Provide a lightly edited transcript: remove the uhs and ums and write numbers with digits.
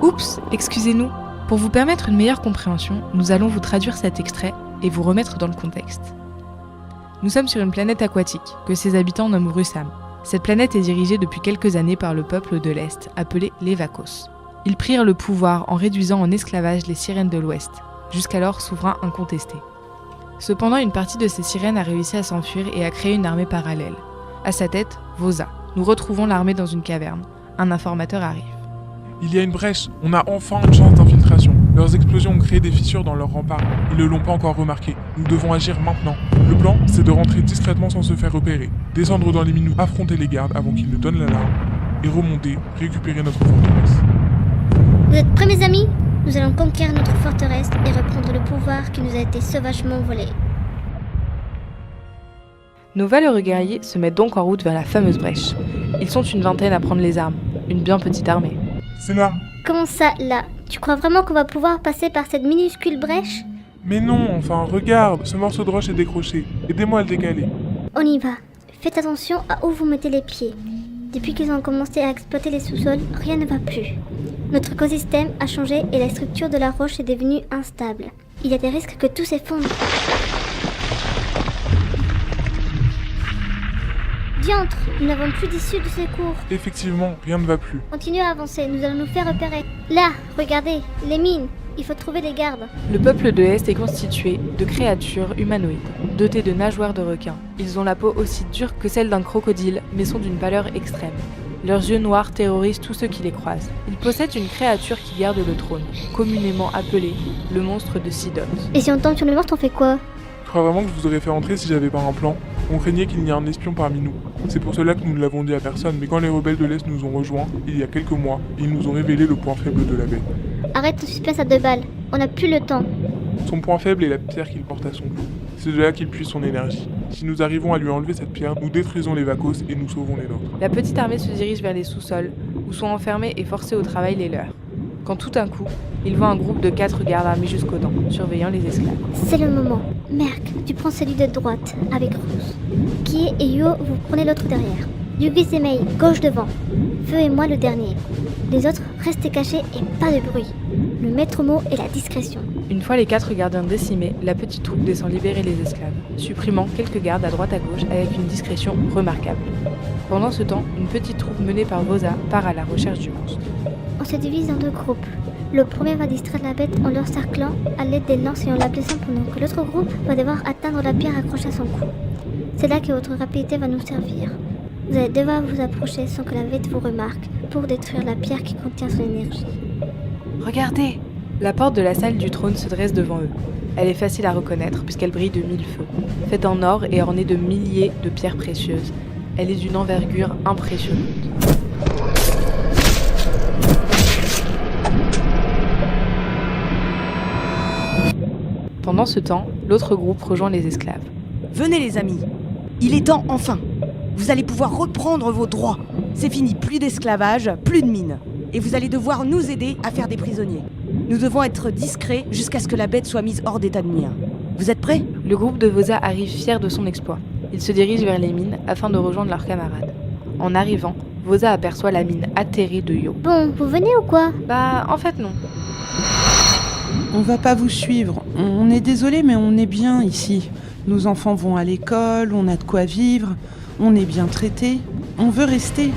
Oups, excusez-nous. Pour vous permettre une meilleure compréhension, nous allons vous traduire cet extrait et vous remettre dans le contexte. Nous sommes sur une planète aquatique, que ses habitants nomment Russam. Cette planète est dirigée depuis quelques années par le peuple de l'Est, appelé les Vakos. Ils prirent le pouvoir en réduisant en esclavage les sirènes de l'Ouest, jusqu'alors souverains incontestés. Cependant, une partie de ces sirènes a réussi à s'enfuir et à créer une armée parallèle. À sa tête, Vosa. Nous retrouvons l'armée dans une caverne. Un informateur arrive. Il y a une brèche, on a enfin une chance d'infiltration. Leurs explosions ont créé des fissures dans leurs remparts. Ils ne l'ont pas encore remarqué. Nous devons agir maintenant. Le plan, c'est de rentrer discrètement sans se faire repérer. Descendre dans les mines, affronter les gardes avant qu'ils ne donnent l'alarme. Et remonter, récupérer notre forteresse. Vous êtes prêts mes amis ? Nous allons conquérir notre forteresse et reprendre le pouvoir qui nous a été sauvagement volé. Nos valeureux guerriers se mettent donc en route vers la fameuse brèche. Ils sont une vingtaine à prendre les armes. Une bien petite armée. C'est là. Comment ça, là ? Tu crois vraiment qu'on va pouvoir passer par cette minuscule brèche ? Mais non, enfin, regarde, ce morceau de roche est décroché. Aidez-moi à le décaler. On y va. Faites attention à où vous mettez les pieds. Depuis qu'ils ont commencé à exploiter les sous-sols, rien ne va plus. Notre écosystème a changé et la structure de la roche est devenue instable. Il y a des risques que tout s'effondre. Diantre, nous n'avons plus d'issue de secours. Effectivement, rien ne va plus. Continuez à avancer, nous allons nous faire repérer. Là, regardez, les mines. Il faut trouver les gardes. Le peuple de l'Est est constitué de créatures humanoïdes, dotées de nageoires de requins. Ils ont la peau aussi dure que celle d'un crocodile, mais sont d'une pâleur extrême. Leurs yeux noirs terrorisent tous ceux qui les croisent. Ils possèdent une créature qui garde le trône, communément appelée le monstre de Sidon. Et si on tombe sur le monstre, on fait quoi ? Je crois vraiment que je vous aurais fait entrer si j'avais pas un plan. On craignait qu'il y ait un espion parmi nous. C'est pour cela que nous ne l'avons dit à personne, mais quand les rebelles de l'Est nous ont rejoints, il y a quelques mois, ils nous ont révélé le point faible de la baie. Arrête ton suspense à 2 balles, on n'a plus le temps. Son point faible est la pierre qu'il porte à son cou. C'est de là qu'il puise son énergie. Si nous arrivons à lui enlever cette pierre, nous détruisons les Vakos et nous sauvons les nôtres. La petite armée se dirige vers les sous-sols, où sont enfermés et forcés au travail les leurs. Quand tout d'un coup, ils voient un groupe de 4 gardes armés jusqu'aux dents, surveillant les esclaves. C'est le moment. Merc, tu prends celui de droite, avec Rose. Kie et Yo, vous prenez l'autre derrière. Yugi et Mei, gauche devant. Feu et moi le dernier. Les autres, restez cachés et pas de bruit. Le maître mot est la discrétion. Une fois les 4 gardiens décimés, la petite troupe descend libérer les esclaves, supprimant quelques gardes à droite à gauche avec une discrétion remarquable. Pendant ce temps, une petite troupe menée par Vosa part à la recherche du monstre. On se divise en 2 groupes. Le premier va distraire la bête en l'encerclant à l'aide des lances et en la blessant pendant que l'autre groupe va devoir atteindre la pierre accrochée à son cou. C'est là que votre rapidité va nous servir. Vous allez devoir vous approcher sans que la bête vous remarque pour détruire la pierre qui contient son énergie. Regardez ! La porte de la salle du trône se dresse devant eux. Elle est facile à reconnaître puisqu'elle brille de 1000 feux. Faite en or et ornée de milliers de pierres précieuses, elle est d'une envergure impressionnante. Pendant ce temps, l'autre groupe rejoint les esclaves. Venez les amis, il est temps enfin. Vous allez pouvoir reprendre vos droits. C'est fini, plus d'esclavage, plus de mines. Et vous allez devoir nous aider à faire des prisonniers. Nous devons être discrets jusqu'à ce que la bête soit mise hors d'état de nuire. Vous êtes prêts ? Le groupe de Vosa arrive fier de son exploit. Il se dirige vers les mines afin de rejoindre leurs camarades. En arrivant, Vosa aperçoit la mine atterrée de Yo. Bon, vous venez ou quoi ? Bah, en fait non. On va pas vous suivre. On est désolé, mais on est bien ici. Nos enfants vont à l'école, on a de quoi vivre, on est bien traités. On veut rester.